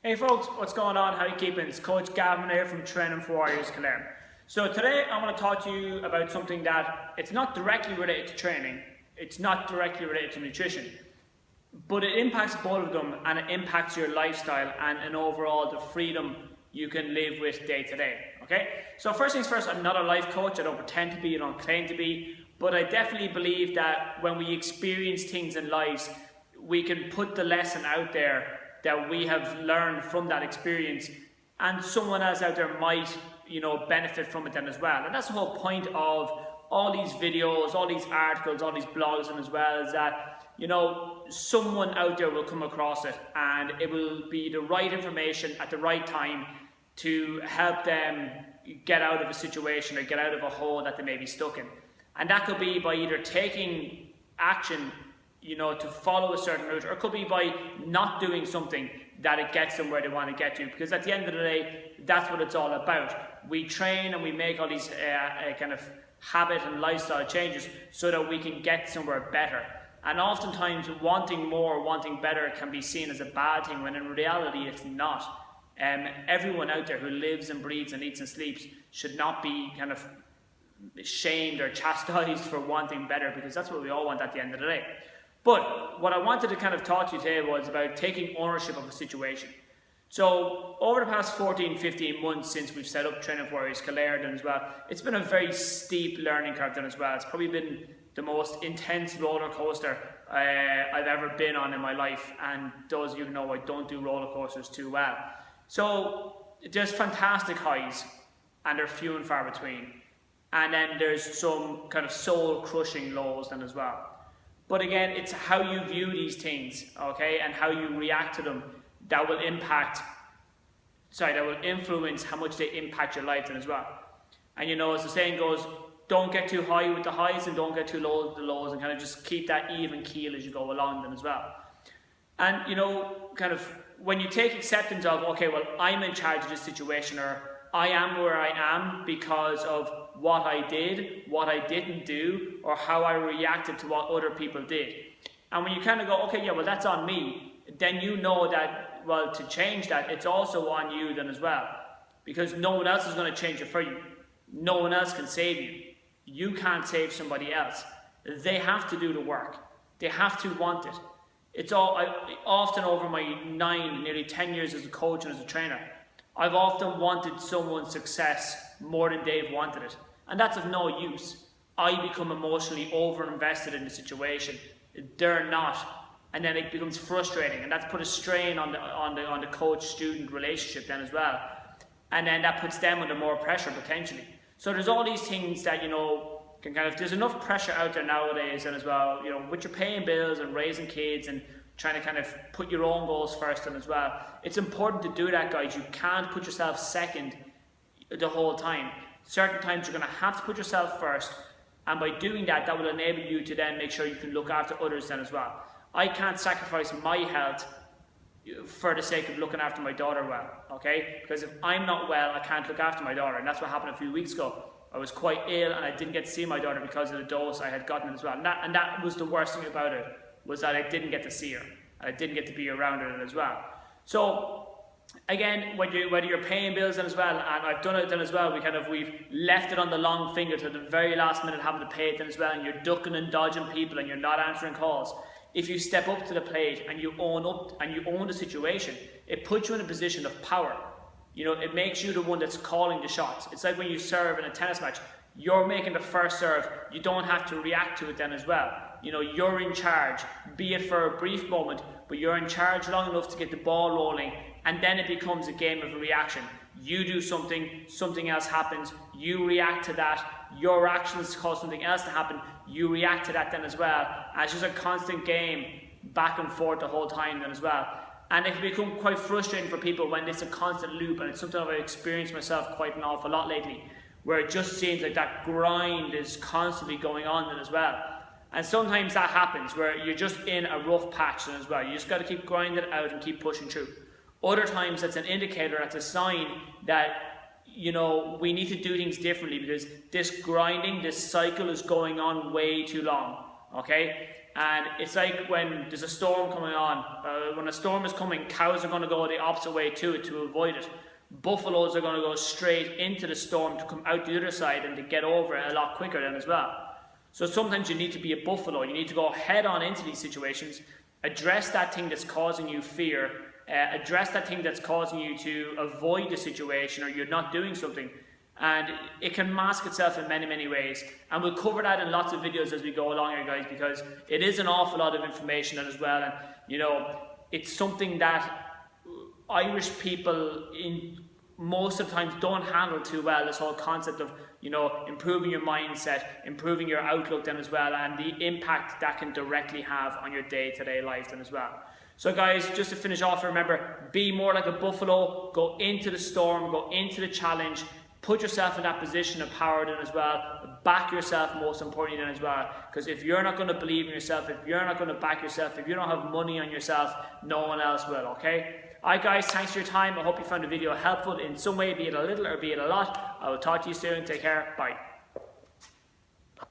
Hey folks, what's going on? How you keeping? It's Coach Gavin here from Training for Warriors Kildare. So today I want to talk to you about something that it's not directly related to training, it's not directly related to nutrition, but it impacts both of them and it impacts your lifestyle and overall the freedom you can live with day to day. Okay? So first things first, I'm not a life coach, I don't pretend to be, I don't claim to be, but I definitely believe that when we experience things in lives, we can put the lesson out there that we have learned from that experience, and someone else out there might, benefit from it then as well. And that's the whole point of all these videos, all these articles, all these blogs, and as well is that, someone out there will come across it and it will be the right information at the right time to help them get out of a situation or get out of a hole that they may be stuck in. And that could be by either taking action to follow a certain route, or it could be by not doing something that it gets them where they want to get to. Because at the end of the day, that's what it's all about. We train and we make all these kind of habit and lifestyle changes so that we can get somewhere better. And oftentimes wanting more, wanting better can be seen as a bad thing, when in reality it's not. Everyone out there who lives and breathes and eats and sleeps should not be kind of shamed or chastised for wanting better, because that's what we all want at the end of the day. But what I wanted to kind of talk to you today was about taking ownership of a situation. So over the past 14-15 months since we've set up Training for Warriors Kildare then as well, it's been a very steep learning curve then as well. It's probably been the most intense roller coaster I've ever been on in my life, and those of you who know I don't do roller coasters too well. So there's fantastic highs and they're few and far between, and then there's some kind of soul crushing lows then as well. But again, it's how you view these things, okay, and how you react to them that will influence how much they impact your life then as well. And as the saying goes, don't get too high with the highs and don't get too low with the lows, and kind of just keep that even keel as you go along then as well. And kind of when you take acceptance of, okay, well, I'm in charge of this situation, or I am where I am because of what I did, what I didn't do, or how I reacted to what other people did. And when you kind of go, okay, yeah, well, that's on me, then you know that, well, to change that, it's also on you then as well. Because no one else is going to change it for you. No one else can save you. You can't save somebody else. They have to do the work. They have to want it. It's all, often over my nearly 10 years as a coach and as a trainer, I've often wanted someone's success more than they've wanted it. And that's of no use. I become emotionally over-invested in the situation. They're not. And then it becomes frustrating. And that's put a strain on the coach-student relationship then as well. And then that puts them under more pressure potentially. So there's all these things that, can kind of, there's enough pressure out there nowadays and as well, with your paying bills and raising kids and trying to kind of put your own goals first and as well. It's important to do that, guys. You can't put yourself second the whole time. Certain times you're going to have to put yourself first, and by doing that, that will enable you to then make sure you can look after others then as well. I can't sacrifice my health for the sake of looking after my daughter well, okay? Because if I'm not well, I can't look after my daughter, and that's what happened a few weeks ago. I was quite ill and I didn't get to see my daughter because of the dose I had gotten as well. And that was the worst thing about it, was that I didn't get to see her. And I didn't get to be around her as well. So again, whether you're paying bills then as well, and I've done it then as well, we've left it on the long finger to the very last minute having to pay it then as well, and you're ducking and dodging people and you're not answering calls. If you step up to the plate and you own up and you own the situation, it puts you in a position of power. It makes you the one that's calling the shots. It's like when you serve in a tennis match. You're making the first serve. You don't have to react to it then as well. You're in charge, be it for a brief moment, but you're in charge long enough to get the ball rolling, and then it becomes a game of reaction. You do something, something else happens, you react to that, your actions cause something else to happen, you react to that then as well. And it's just a constant game back and forth the whole time then as well. And it can become quite frustrating for people when it's a constant loop, and it's something I've experienced myself quite an awful lot lately, where it just seems like that grind is constantly going on then as well. And sometimes that happens where you're just in a rough patch then as well. You just got to keep grinding it out and keep pushing through. Other times that's an indicator, that's a sign that, we need to do things differently, because this grinding, this cycle is going on way too long, okay? And it's like when there's a storm coming on. When a storm is coming, cows are going to go the opposite way to it to avoid it. Buffaloes are going to go straight into the storm to come out the other side and to get over it a lot quicker then as well. So sometimes you need to be a buffalo. You need to go head on into these situations, address that thing that's causing you fear, address that thing that's causing you to avoid the situation or you're not doing something. And it can mask itself in many, many ways. And we'll cover that in lots of videos as we go along here, guys, because it is an awful lot of information as well. And, you know, it's something that Irish people most of the times don't handle too well, this whole concept of, you know, improving your mindset, improving your outlook then as well, and the impact that can directly have on your day-to-day life then as well. So guys, just to finish off, remember, be more like a buffalo, go into the storm, go into the challenge, put yourself in that position of power then as well, back yourself most importantly then as well, because if you're not going to believe in yourself, if you're not going to back yourself, if you don't have money on yourself, no one else will, okay? Alright guys, thanks for your time. I hope you found the video helpful in some way, be it a little or be it a lot. I will talk to you soon. Take care. Bye.